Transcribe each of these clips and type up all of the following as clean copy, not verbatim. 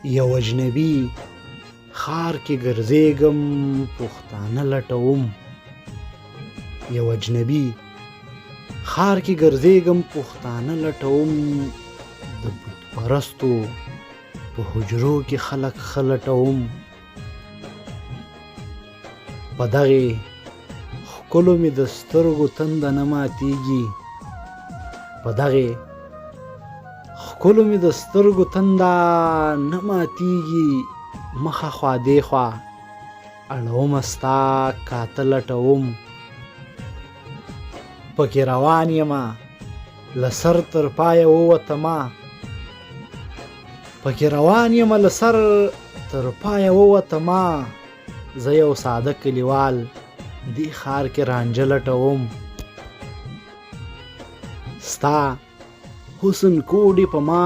یو اجنبي ښار کې ګرځېږم پښتانه لټوم. یو اجنبي ښار کې ګرځېږم پښتانه لټوم. د بت پرستو په حجرو کې خلک ښه لټوم. په دغې ښکلو مې د سترګو تنده نه ماتېږي. په دغې ښکلو مې د سترګو تنده نه ماتېږي. مخه خوا دېخوا اړومه ستا کاته لټوم. پکې روان یمه له سر تر پایه ووتمه. پکې روان یمه له سر تر پایه ووتمه. زه یو ساده کلیوال دې ښار کې رانجه لټوم. ستا حسن کوډې په ما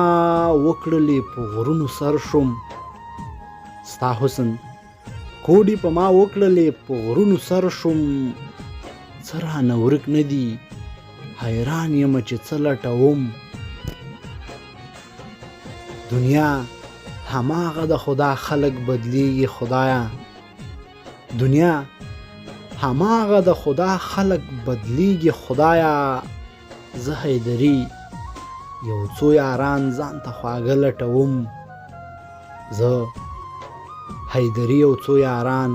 وکړلې په غرونو سر شوم. ستا حسن کوډې په ما وکړلې په غرونو سر شوم. څه رانه ورک نه دي حیران یم چې څه لټوم. دنیا هماغه د خدا خلق بدلیږي خدایا. دنیا هماغه د خدا خلق بدلیږي خدایا. زه حیدري یو څو یاران ځان ته خواږه لټوم. زه حیدري یو څو یاران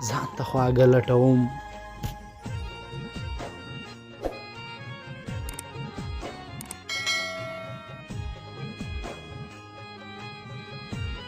ځان ته خواږه لټوم.